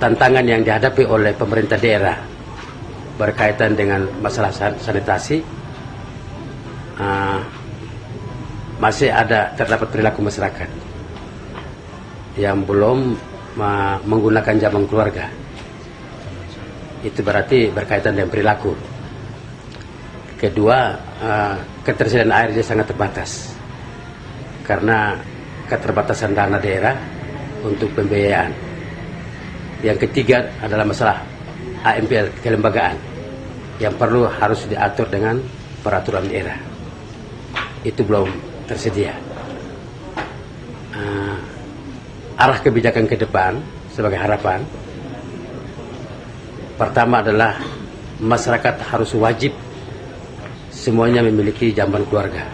Tantangan yang dihadapi oleh pemerintah daerah berkaitan dengan masalah sanitasi, masih terdapat perilaku masyarakat yang belum menggunakan jaman keluarga. Itu berarti berkaitan dengan perilaku. Kedua, ketersediaan airnya sangat terbatas karena keterbatasan dana daerah untuk pembiayaan. Yang ketiga adalah masalah AMPL kelembagaan yang harus diatur dengan peraturan daerah. Itu belum tersedia. Arah kebijakan ke depan sebagai harapan, pertama adalah masyarakat harus wajib semuanya memiliki jamban keluarga,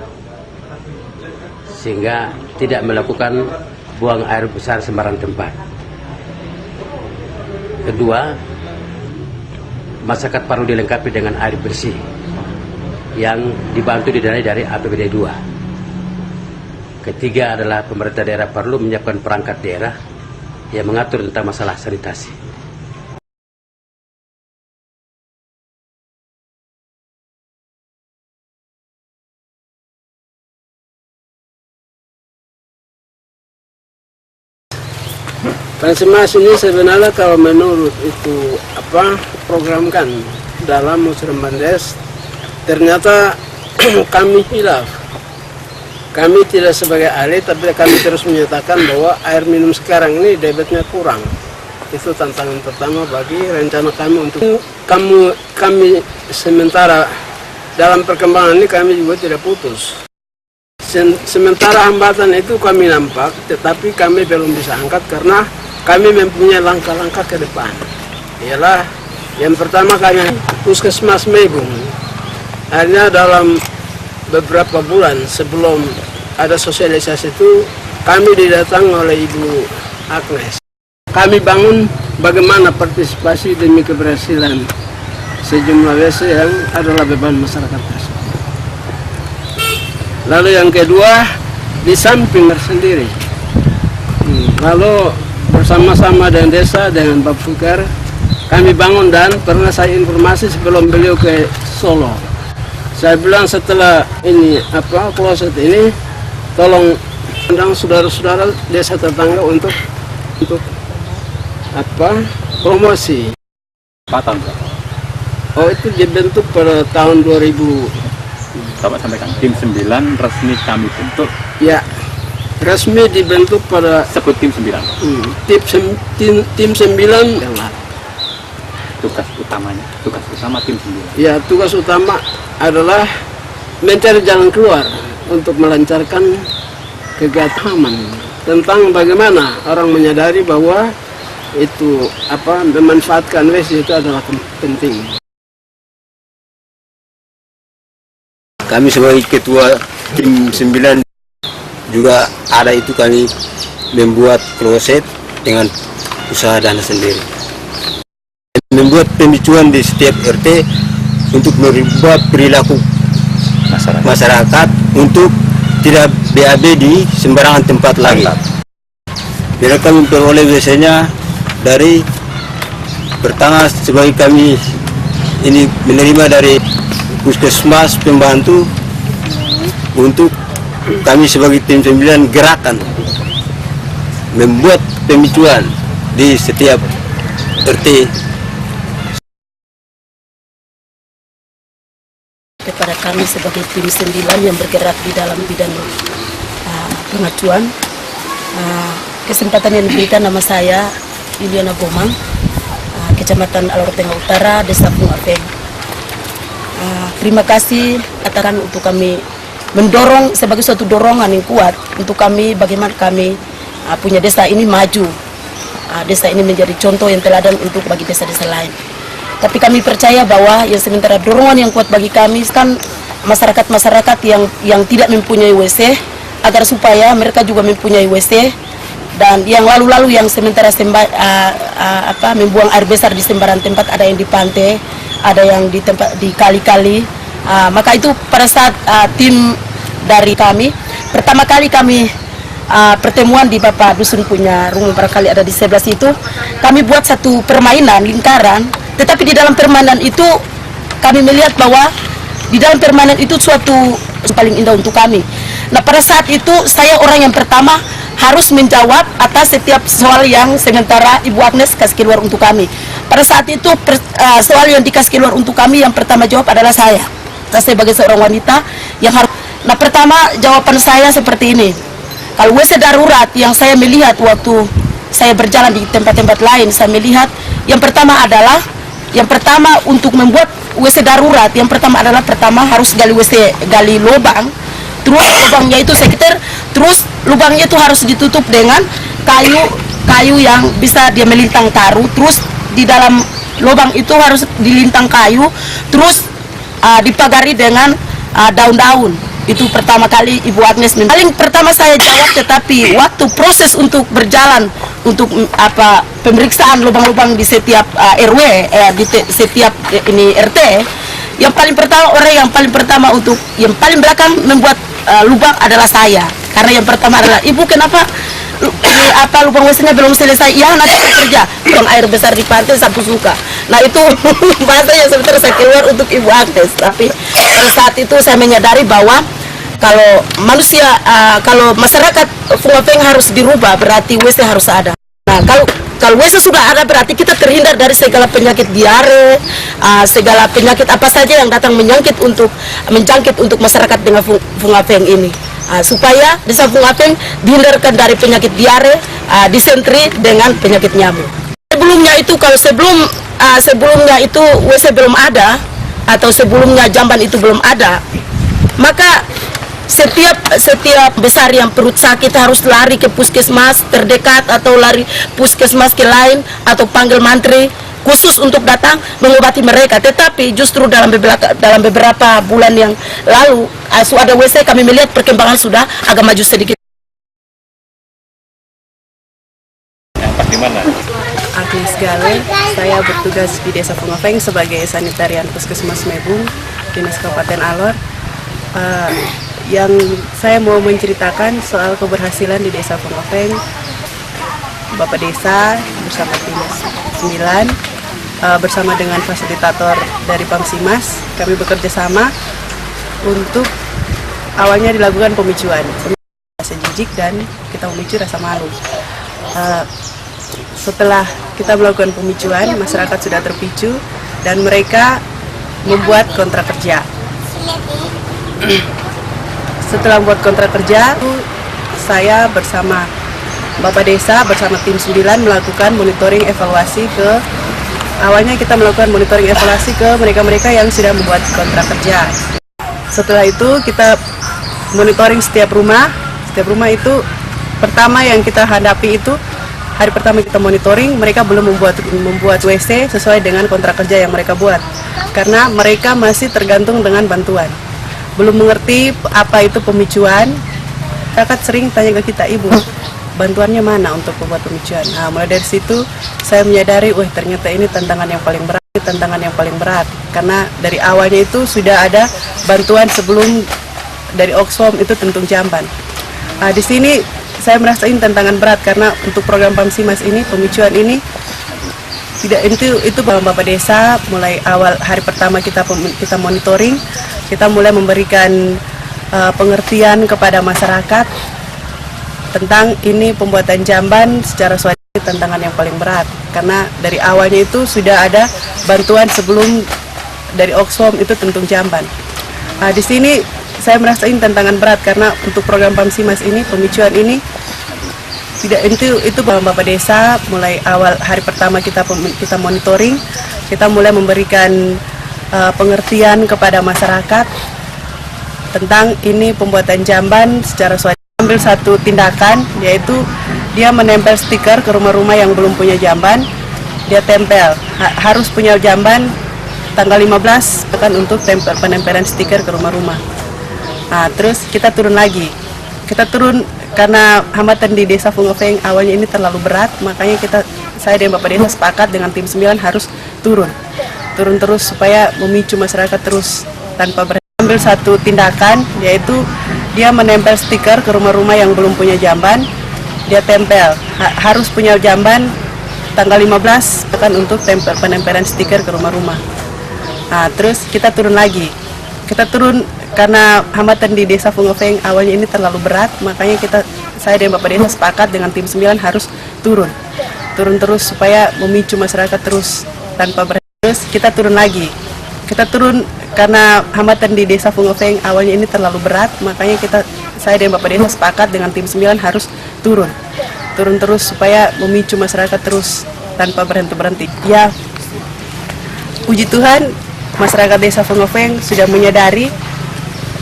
sehingga tidak melakukan buang air besar sembarang tempat. Kedua, masyarakat perlu dilengkapi dengan air bersih yang dibantu didanai dari APBD 2. Ketiga adalah pemerintah daerah perlu menyiapkan perangkat daerah yang mengatur tentang masalah sanitasi. Mas ini sebenarnya kalau menurut itu programkan dalam Musrembandes, ternyata kami hilaf. Kami tidak sebagai ahli, tapi kami terus menyatakan bahwa air minum sekarang ini debitnya kurang. Itu tantangan pertama bagi rencana kami untuk kami sementara dalam perkembangan ini kami juga tidak putus. Sementara hambatan itu kami nampak, tetapi kami belum bisa angkat karena kami mempunyai langkah-langkah ke depan. Ialah yang pertama kami Puskesmas Megung. Hanya dalam beberapa bulan sebelum ada sosialisasi itu kami didatangi oleh Ibu Agnes. Kami bangun bagaimana partisipasi demi keberhasilan sejumlah WC yang adalah beban masyarakat tersebut. Lalu yang kedua, di samping sendiri. Lalu bersama-sama dengan desa, dengan Pak Fikar, kami bangun dan pernah saya informasi sebelum beliau ke Solo. Saya bilang setelah ini kloset ini, tolong undang saudara-saudara desa tetangga untuk promosi. Apa tahun? Oh, itu dibentuk pada tahun 2000. Bapak sampaikan tim 9 resmi kami bentuk. Ya, resmi dibentuk pada sebut tim 9. Tim 9 tugas utama tim 9. Ya, tugas utama adalah mencari jalan keluar untuk melancarkan kegiatan tentang bagaimana orang menyadari bahwa itu memanfaatkan WC itu adalah penting. Kami sebagai ketua tim 9 juga ada itu, kami membuat kloset dengan usaha dana sendiri. Membuat pemicuan di setiap RT untuk merubah perilaku masyarakat untuk tidak BAB di sembarangan tempat lagi. Mereka memperoleh WC-nya dari pertama sebagai kami ini menerima dari Puskesmas pembantu untuk kami sebagai tim 9 gerakan membuat pemicuan di setiap RT. Kepada kami sebagai tim 9 yang bergerak di dalam bidang pengacuan, kesempatan yang diberikan nama saya Liliana Gomang, Kecamatan Alor Tengah Utara, Desa Pungapeng. Terima kasih katakan untuk kami mendorong sebagai suatu dorongan yang kuat untuk kami bagaimana kami punya desa ini maju, desa ini menjadi contoh yang teladan untuk bagi desa-desa lain. Tapi kami percaya bahwa yang sementara dorongan yang kuat bagi kami kan masyarakat yang tidak mempunyai WC, agar supaya mereka juga mempunyai WC Dan yang lalu-lalu yang sementara membuang air besar di sembarang tempat, ada yang di pantai, ada yang di tempat di kali-kali. Maka itu pada saat tim dari kami pertama kali kami pertemuan di Bapak Dusun punya rumah, barangkali ada di sebelah situ, kami buat satu permainan lingkaran. Tetapi di dalam permainan itu kami melihat bahwa di dalam permainan itu suatu paling indah untuk kami. Nah, pada saat itu saya orang yang pertama harus menjawab atas setiap soal yang sementara Ibu Agnes kasih keluar untuk kami. Pada saat itu soal yang dikasih keluar untuk kami yang pertama jawab adalah saya. Saya sebagai seorang wanita yang harus. Nah, pertama jawaban saya seperti ini. Kalau WC darurat yang saya melihat waktu saya berjalan di tempat-tempat lain, saya melihat yang pertama untuk membuat WC darurat, yang pertama harus gali lubang. Terus lubangnya itu sekitar, terus lubangnya itu harus ditutup dengan kayu yang bisa dia melintang taruh. Terus di dalam lubang itu harus dilintang kayu, terus dipagari dengan daun-daun. Itu pertama kali Ibu Agnes paling pertama saya jawab, tetapi waktu proses untuk berjalan untuk pemeriksaan lubang-lubang di setiap RW di setiap ini RT, yang paling pertama yang paling belakang membuat lubang adalah saya. Karena yang pertama adalah, Ibu kenapa lubang WC-nya belum selesai? Ya nanti saya kerja, buang air besar di pantai sapu suka. Nah itu bahasa yang sebenarnya saya keluar untuk Ibu Agnes. Tapi pada saat itu saya menyadari bahwa kalau manusia, kalau masyarakat Fungafeng harus dirubah, berarti WC harus ada. Nah kalau WC sudah ada, berarti kita terhindar dari segala penyakit diare, segala penyakit apa saja yang datang menjangkit untuk masyarakat dengan Fungafeng ini. Supaya desa Fungafeng dihindarkan dari penyakit diare, disentri dengan penyakit nyamuk. Sebelumnya itu sebelumnya itu WC belum ada, atau sebelumnya jamban itu belum ada, maka setiap besar yang perut sakit harus lari ke puskesmas terdekat, atau lari puskesmas ke lain, atau panggil mantri khusus untuk datang mengobati mereka. Tetapi justru dalam beberapa bulan yang lalu sudah WC, kami melihat perkembangan sudah agak maju sedikit. Yang pas di mana? Agnes Gale, saya bertugas di Desa Fungafeng sebagai sanitarian Puskesmas Mebung, Dinas Kabupaten Alor. Yang saya mau menceritakan soal keberhasilan di Desa Fungafeng, Bapak Desa bersama tim 9 bersama dengan fasilitator dari Pamsimas, kami bekerja sama untuk awalnya dilakukan pemicuan, rasa jijik dan kita memicu rasa malu. Setelah kita melakukan pemicuan, masyarakat sudah terpicu dan mereka membuat kontrak kerja. Setelah membuat kontrak kerja, saya bersama Bapak Desa bersama tim 9 melakukan monitoring evaluasi awalnya kita melakukan monitoring evaluasi ke mereka-mereka yang sudah membuat kontrak kerja. Setelah itu kita monitoring setiap rumah itu pertama yang kita hadapi itu hari pertama kita monitoring, mereka belum membuat WC sesuai dengan kontrak kerja yang mereka buat, karena mereka masih tergantung dengan bantuan, belum mengerti apa itu pemicuan. Kakak sering tanya ke kita, Ibu, bantuannya mana untuk membuat pemicuan? Nah, mulai dari situ saya menyadari, ternyata ini tantangan yang paling berat, karena dari awalnya itu sudah ada bantuan sebelum dari Oxfam itu tentung jamban. Di sini saya merasain tantangan berat, karena untuk program Pamsimas ini, pemicuan ini itu Bapak Desa mulai awal hari pertama kita monitoring, kita mulai memberikan pengertian kepada masyarakat tentang ini pembuatan jamban secara swadaya, tantangan yang paling berat, karena dari awalnya itu sudah ada bantuan sebelum dari Oxfam itu tentung jamban. Di sini saya merasain tantangan berat, karena untuk program Pamsimas ini, pemicuan ini itu Bapak Desa mulai awal hari pertama kita monitoring, kita mulai memberikan pengertian kepada masyarakat tentang ini pembuatan jamban secara swadaya. Ambil satu tindakan, yaitu dia menempel stiker ke rumah-rumah yang belum punya jamban. Dia tempel, harus punya jamban tanggal 15 akan untuk penempelan stiker ke rumah-rumah. Terus kita turun lagi, karena hambatan di desa Fungofeng awalnya ini terlalu berat, makanya saya dan Bapak Desa sepakat dengan tim 9 harus turun terus supaya memicu masyarakat terus tanpa ambil satu tindakan, yaitu dia menempel stiker ke rumah-rumah yang belum punya jamban. Dia tempel, harus punya jamban tanggal 15 akan untuk penempelan stiker ke rumah-rumah. Nah, terus kita turun lagi. Kita turun karena hambatan di desa Fungofeng awalnya ini terlalu berat, makanya saya dan Bapak Desa sepakat dengan tim 9 harus turun terus supaya memicu masyarakat terus tanpa terus kita turun lagi. Kita turun karena hambatan di desa Fungofeng awalnya ini terlalu berat, makanya saya dan Bapak Desa sepakat dengan tim 9 harus turun terus supaya memicu masyarakat terus tanpa berhenti. Ya, puji Tuhan, masyarakat desa Fungofeng sudah menyadari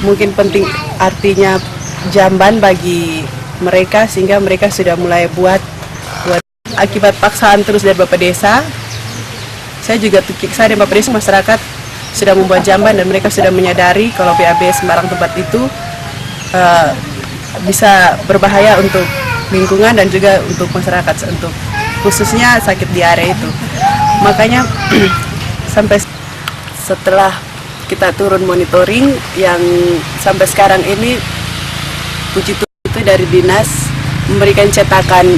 mungkin penting artinya jamban bagi mereka, sehingga mereka sudah mulai buat akibat paksaan terus dari Bapak Desa. Saya dan Bapak Desa masyarakat sudah membuat jamban dan mereka sudah menyadari kalau BAB sembarang tempat itu bisa berbahaya untuk lingkungan dan juga untuk masyarakat, untuk khususnya sakit diare itu. Makanya sampai setelah kita turun monitoring yang sampai sekarang ini, puji Tuhan itu dari dinas memberikan cetakan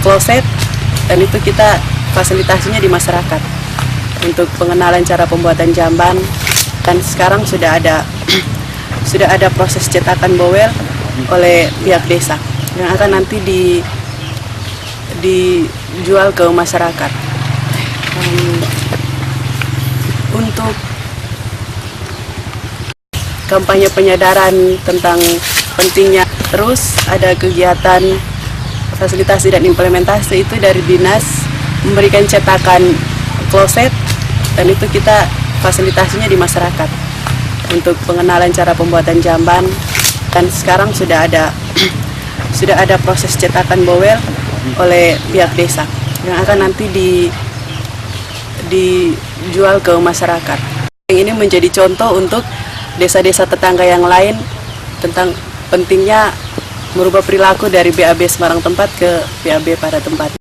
kloset, dan itu kita fasilitasinya di masyarakat untuk pengenalan cara pembuatan jamban. Dan sekarang sudah ada proses cetakan bowel oleh pihak desa yang akan nanti dijual ke masyarakat. Untuk kampanye penyadaran tentang pentingnya, terus ada kegiatan fasilitasi dan implementasi itu dari dinas memberikan cetakan kloset, dan itu kita fasilitasinya di masyarakat untuk pengenalan cara pembuatan jamban. Dan sekarang sudah ada proses cetakan bowel oleh pihak desa yang akan nanti dijual ke masyarakat. Yang ini menjadi contoh untuk desa-desa tetangga yang lain tentang pentingnya merubah perilaku dari BAB Semarang tempat ke BAB pada tempat.